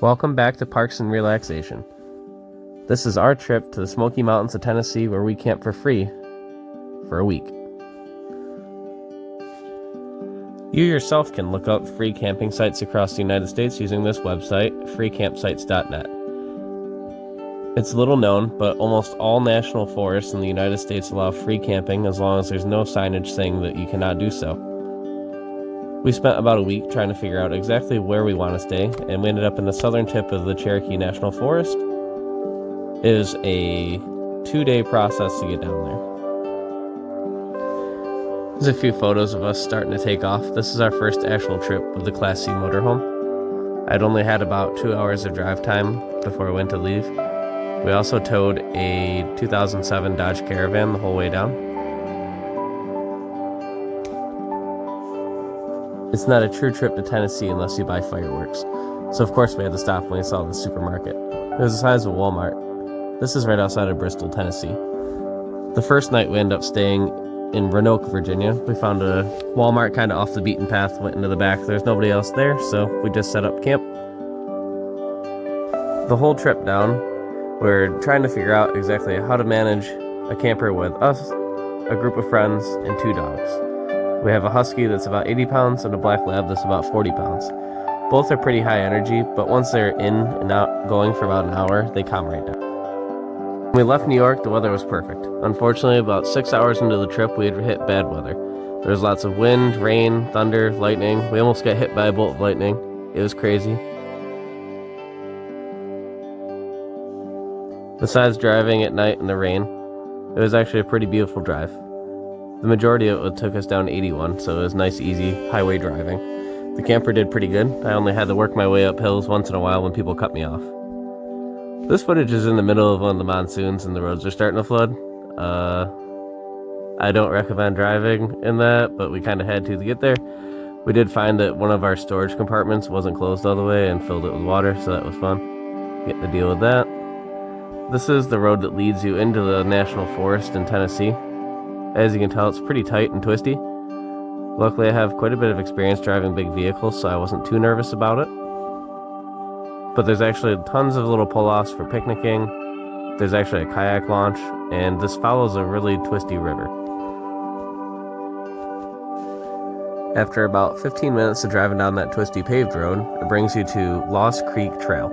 Welcome back to Parks and Relaxation. This is our trip to the Smoky Mountains of Tennessee where we camp for free for a week. You yourself can look up free camping sites across the United States using this website, freecampsites.net. It's little known, but almost all national forests in the United States allow free camping as long as there's no signage saying that you cannot do so. We spent about a week trying to figure out exactly where we want to stay, and we ended up in the southern tip of the Cherokee National Forest. It is a 2-day process to get down there. There's a few photos of us starting to take off. This is our first actual trip with the Class C motorhome. I'd only had about 2 hours of drive time before I went to leave. We also towed a 2007 Dodge Caravan the whole way down. It's not a true trip to Tennessee unless you buy fireworks. So of course we had to stop when we saw the supermarket. It was the size of a Walmart. This is right outside of Bristol, Tennessee. The first night we ended up staying in Roanoke, Virginia. We found a Walmart kind of off the beaten path, went into the back. There's nobody else there, so we just set up camp. The whole trip down, we're trying to figure out exactly how to manage a camper with us, a group of friends, and 2 dogs. We have a husky that's about 80 pounds and a black lab that's about 40 pounds. Both are pretty high energy, but once they're in and out going for about an hour, they calm right down. When we left New York, the weather was perfect. Unfortunately, about 6 hours into the trip, we had hit bad weather. There was lots of wind, rain, thunder, lightning. We almost got hit by a bolt of lightning. It was crazy. Besides driving at night in the rain, it was actually a pretty beautiful drive. The majority of it took us down 81, so it was nice, easy highway driving. The camper did pretty good. I only had to work my way up hills once in a while when people cut me off. This footage is in the middle of one of the monsoons and the roads are starting to flood. I don't recommend driving in that, but we kind of had to get there. We did find that one of our storage compartments wasn't closed all the way and filled it with water, so that was fun. Getting to deal with that. This is the road that leads you into the National Forest in Tennessee. As you can tell, it's pretty tight and twisty. Luckily, I have quite a bit of experience driving big vehicles, so I wasn't too nervous about it. But there's actually tons of little pull-offs for picnicking. There's actually a kayak launch, and this follows a really twisty river. After about 15 minutes of driving down that twisty paved road, it brings you to Lost Creek Trail.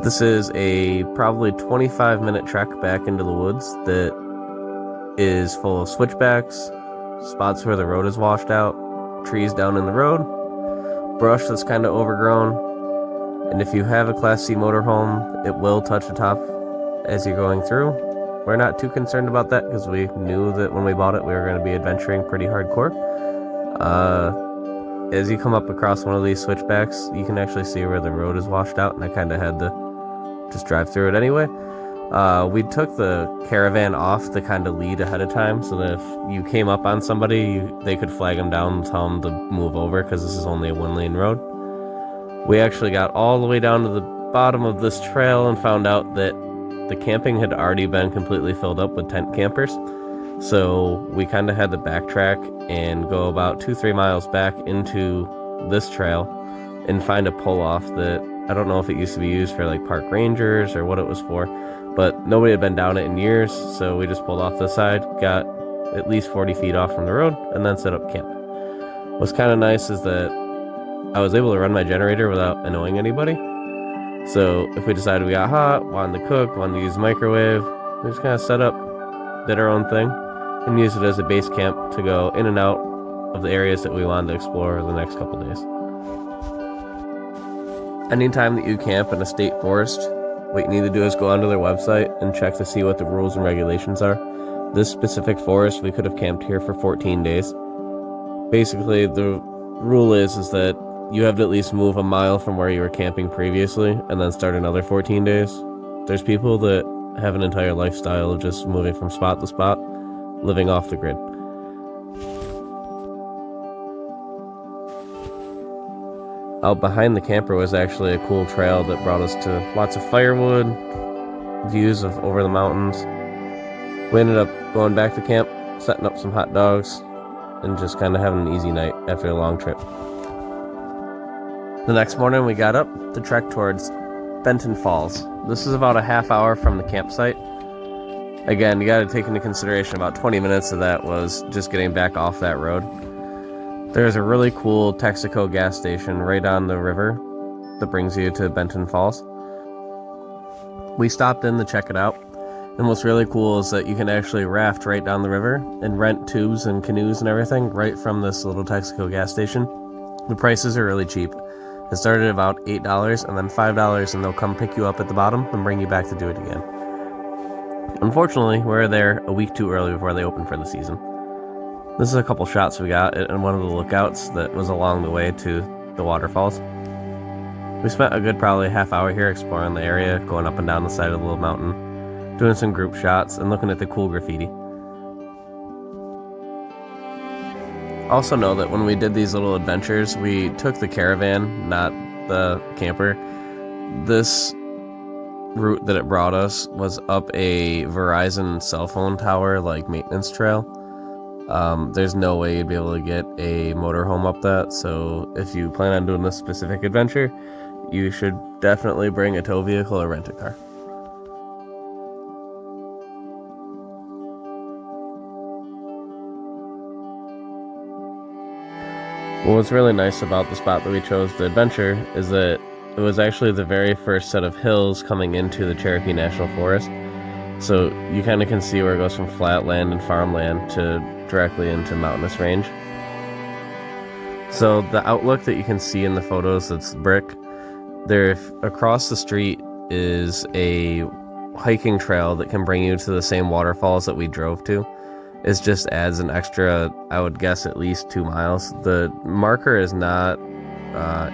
This is a probably 25-minute trek back into the woods that is full of switchbacks, spots where the road is washed out, trees down in the road, brush that's kind of overgrown, and if you have a Class C motorhome, it will touch the top as you're going through. We're not too concerned about that because we knew that when we bought it we were going to be adventuring pretty hardcore. As you come up across one of these switchbacks, you can actually see where the road is washed out, and I kind of had to just drive through it anyway. We took the caravan off to kind of lead ahead of time so that if you came up on somebody, they could flag them down and tell them to move over because this is only a 1-lane road. We actually got all the way down to the bottom of this trail and found out that the camping had already been completely filled up with tent campers. So we kind of had to backtrack and go about 2-3 miles back into this trail and find a pull-off that I don't know if it used to be used for like park rangers or what it was for. But nobody had been down it in years, so we just pulled off the side, got at least 40 feet off from the road, and then set up camp. What's kind of nice is that I was able to run my generator without annoying anybody. So if we decided we got hot, wanted to cook, wanted to use the microwave, we just kind of set up, did our own thing, and used it as a base camp to go in and out of the areas that we wanted to explore the next couple days. Anytime that you camp in a state forest, what you need to do is go onto their website and check to see what the rules and regulations are. This specific forest, we could have camped here for 14 days. Basically, the rule is that you have to at least move a mile from where you were camping previously and then start another 14 days. There's people that have an entire lifestyle of just moving from spot to spot, living off the grid. Out behind the camper was actually a cool trail that brought us to lots of firewood, views of over the mountains. We ended up going back to camp, setting up some hot dogs, and just kind of having an easy night after a long trip. The next morning we got up to trek towards Benton Falls. This is about a half hour from the campsite. Again, you got to take into consideration about 20 minutes of that was just getting back off that road. There's a really cool Texaco gas station right on the river that brings you to Benton Falls. We stopped in to check it out, and what's really cool is that you can actually raft right down the river and rent tubes and canoes and everything right from this little Texaco gas station. The prices are really cheap. It started at about $8 and then $5, and they'll come pick you up at the bottom and bring you back to do it again. Unfortunately, we were there a week too early before they opened for the season. This is a couple shots we got in one of the lookouts that was along the way to the waterfalls. We spent a good probably half hour here exploring the area, going up and down the side of the little mountain, doing some group shots, and looking at the cool graffiti. Also know that when we did these little adventures, we took the caravan, not the camper. This route that it brought us was up a Verizon cell phone tower, like maintenance trail. There's no way you'd be able to get a motorhome up that, so if you plan on doing this specific adventure, you should definitely bring a tow vehicle or rent a car. Well, what's really nice about the spot that we chose to adventure is that it was actually the very first set of hills coming into the Cherokee National Forest. So you kind of can see where it goes from flat land and farmland to directly into mountainous range. So the outlook that you can see in the photos, that's brick. There, across the street is a hiking trail that can bring you to the same waterfalls that we drove to. It just adds an extra, I would guess, at least 2 miles. The marker is not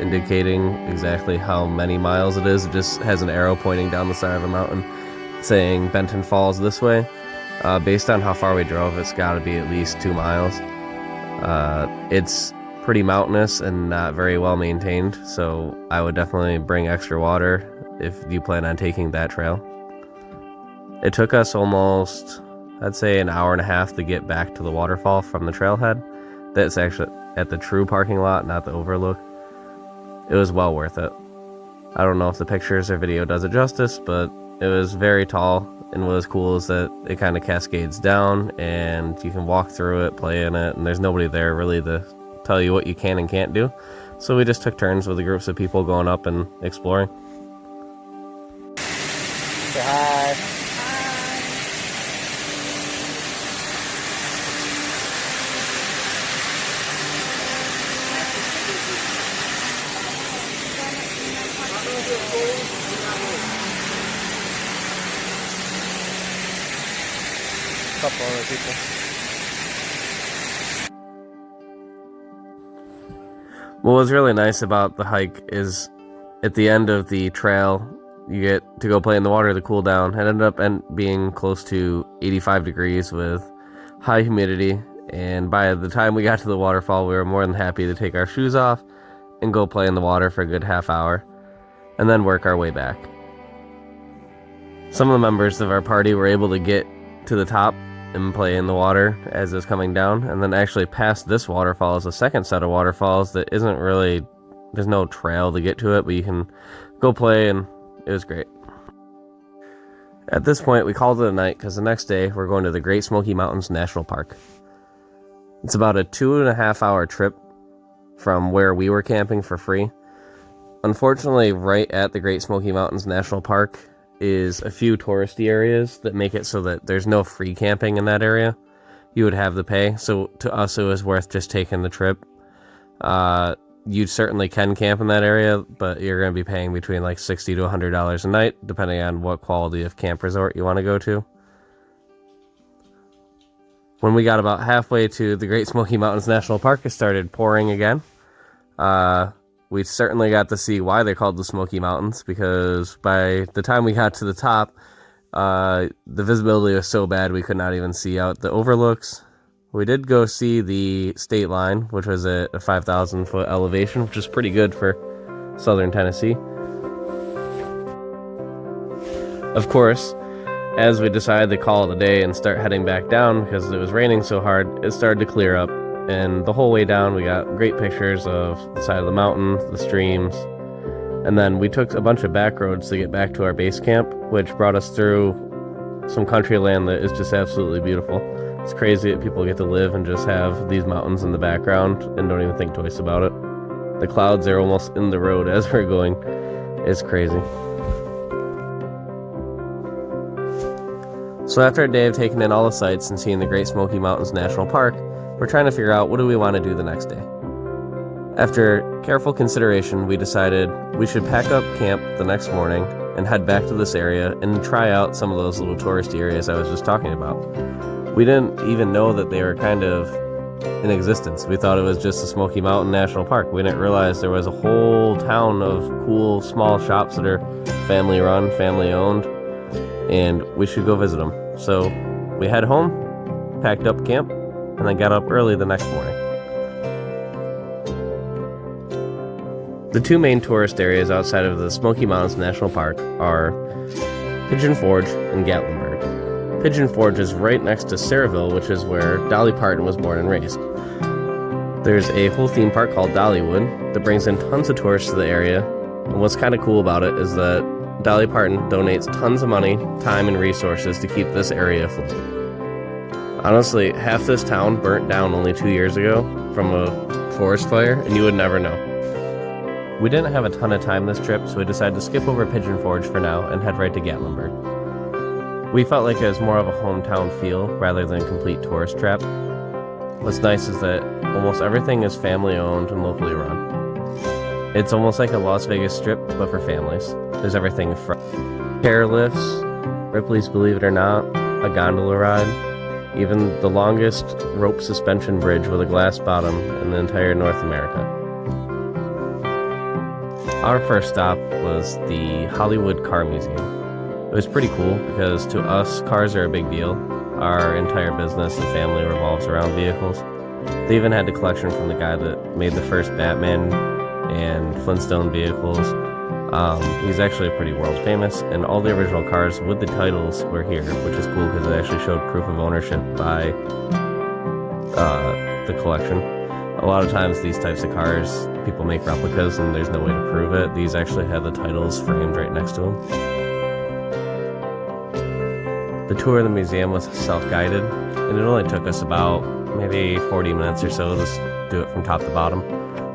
indicating exactly how many miles it is. It just has an arrow pointing down the side of the mountain saying Benton Falls this way. Based on how far we drove, it's got to be at least 2 miles. It's pretty mountainous and not very well maintained, so I would definitely bring extra water if you plan on taking that trail. It took us almost, I'd say, an hour and a half to get back to the waterfall from the trailhead. That's actually at the true parking lot, not the overlook. It was well worth it. I don't know if the pictures or video does it justice, but it was very tall, and what was cool is that it kind of cascades down, and you can walk through it, play in it, and there's nobody there really to tell you what you can and can't do. So we just took turns with the groups of people going up and exploring. Say hi. Couple other people. What was really nice about the hike is at the end of the trail, you get to go play in the water to cool down. It ended up being close to 85 degrees with high humidity, and by the time we got to the waterfall, we were more than happy to take our shoes off and go play in the water for a good half hour, and then work our way back. Some of the members of our party were able to get to the top and play in the water as it's coming down, and then actually past this waterfall is a second set of waterfalls that isn't really, there's no trail to get to it, but you can go play, and it was great. At this point, we called it a night because the next day we're going to the Great Smoky Mountains National Park. It's about a 2.5 hour trip from where we were camping for free. Unfortunately, right at the Great Smoky Mountains National Park is a few touristy areas that make it so that there's no free camping in that area. You would have to pay, so to us it was worth just taking the trip. You certainly can camp in that area, but you're going to be paying between like $60 to $100 a night, depending on what quality of camp resort you want to go to. When we got about halfway to the Great Smoky Mountains National Park, it started pouring again. We certainly got to see why they're called the Smoky Mountains, because by the time we got to the top, the visibility was so bad we could not even see out the overlooks. We did go see the state line, which was at a 5,000 foot elevation, which is pretty good for southern Tennessee. Of course, as we decided to call it a day and start heading back down because it was raining so hard, it started to clear up. And the whole way down, we got great pictures of the side of the mountain, the streams. And then we took a bunch of back roads to get back to our base camp, which brought us through some country land that is just absolutely beautiful. It's crazy that people get to live and just have these mountains in the background and don't even think twice about it. The clouds are almost in the road as we're going. It's crazy. So after a day of taking in all the sights and seeing the Great Smoky Mountains National Park, we're trying to figure out what do we want to do the next day. After careful consideration, we decided we should pack up camp the next morning and head back to this area and try out some of those little touristy areas I was just talking about. We didn't even know that they were kind of in existence. We thought it was just the Smoky Mountain National Park. We didn't realize there was a whole town of cool small shops that are family run, family owned, and we should go visit them. So we head home, packed up camp, and then got up early the next morning. The two main tourist areas outside of the Smoky Mountains National Park are Pigeon Forge and Gatlinburg. Pigeon Forge is right next to Saraville, which is where Dolly Parton was born and raised. There's a whole theme park called Dollywood that brings in tons of tourists to the area, and what's kind of cool about it is that Dolly Parton donates tons of money, time, and resources to keep this area afloat. Honestly, half this town burnt down only 2 years ago from a forest fire, and you would never know. We didn't have a ton of time this trip, so we decided to skip over Pigeon Forge for now and head right to Gatlinburg. We felt like it was more of a hometown feel rather than a complete tourist trap. What's nice is that almost everything is family owned and locally run. It's almost like a Las Vegas Strip, but for families. There's everything from chair lifts, Ripley's Believe It or Not, a gondola ride, even the longest rope suspension bridge with a glass bottom in the entire North America. Our first stop was the Hollywood Car Museum. It was pretty cool because to us, cars are a big deal. Our entire business and family revolves around vehicles. They even had the collection from the guy that made the first Batman and Flintstone vehicles. He's actually pretty world famous, and all the original cars with the titles were here, which is cool because it actually showed proof of ownership by the collection. A lot of times these types of cars, people make replicas and there's no way to prove it. These actually had the titles framed right next to them. The tour of the museum was self-guided, and it only took us about maybe 40 minutes or so to do it from top to bottom.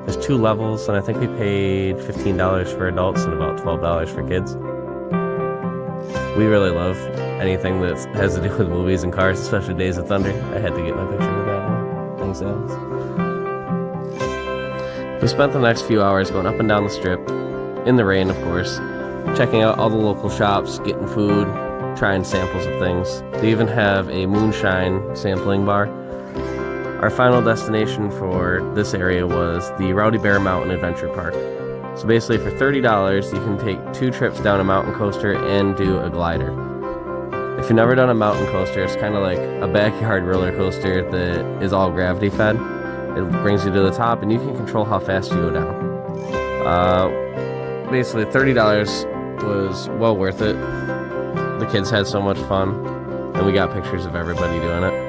There's 2 levels, and I think we paid $15 for adults and about $12 for kids. We really love anything that has to do with movies and cars, especially Days of Thunder. I had to get my picture with that one. Thanks, Alice. We spent the next few hours going up and down the strip, in the rain, of course, checking out all the local shops, getting food, trying samples of things. They even have a moonshine sampling bar. Our final destination for this area was the Rowdy Bear Mountain Adventure Park. So basically for $30, you can take 2 trips down a mountain coaster and do a glider. If you've never done a mountain coaster, it's kind of like a backyard roller coaster that is all gravity fed. It brings you to the top and you can control how fast you go down. Basically $30 was well worth it. The kids had so much fun, and we got pictures of everybody doing it.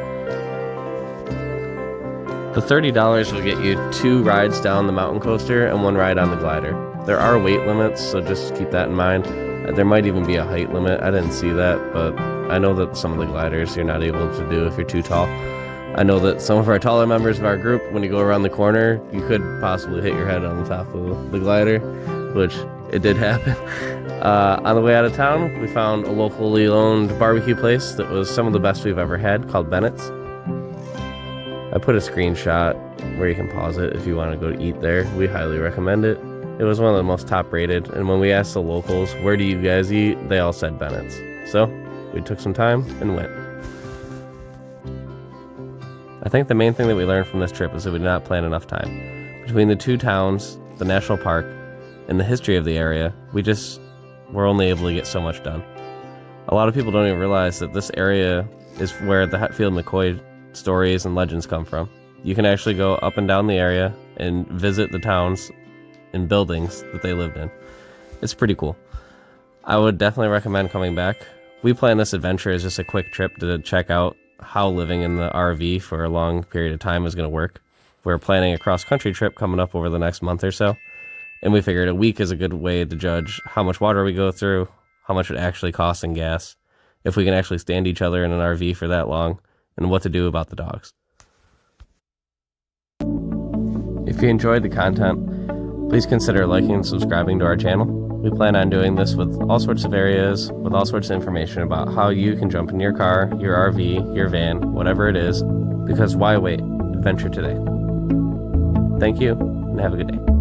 The $30 will get you 2 rides down the mountain coaster and 1 ride on the glider. There are weight limits, so just keep that in mind. There might even be a height limit. I didn't see that, but I know that some of the gliders you're not able to do if you're too tall. I know that some of our taller members of our group, when you go around the corner, you could possibly hit your head on the top of the glider, which it did happen. On the way out of town, we found a locally owned barbecue place that was some of the best we've ever had, called Bennett's. I put a screenshot where you can pause it if you want to go to eat there. We highly recommend it. It was one of the most top rated, and when we asked the locals, where do you guys eat, they all said Bennett's. So we took some time and went. I think the main thing that we learned from this trip is that we did not plan enough time. Between the 2 towns, the national park, and the history of the area, we just were only able to get so much done. A lot of people don't even realize that this area is where the Hatfield McCoy stories and legends come from. You can actually go up and down the area and visit the towns and buildings that they lived in. It's pretty cool. I would definitely recommend coming back. We planned this adventure as just a quick trip to check out how living in the RV for a long period of time is going to work. We're planning a cross-country trip coming up over the next month or so, and we figured a week is a good way to judge how much water we go through, how much it actually costs in gas, if we can actually stand each other in an RV for that long, and what to do about the dogs. If you enjoyed the content, please consider liking and subscribing to our channel. We plan on doing this with all sorts of areas, with all sorts of information about how you can jump in your car, your RV, your van, whatever it is, because why wait? Adventure today. Thank you, and have a good day.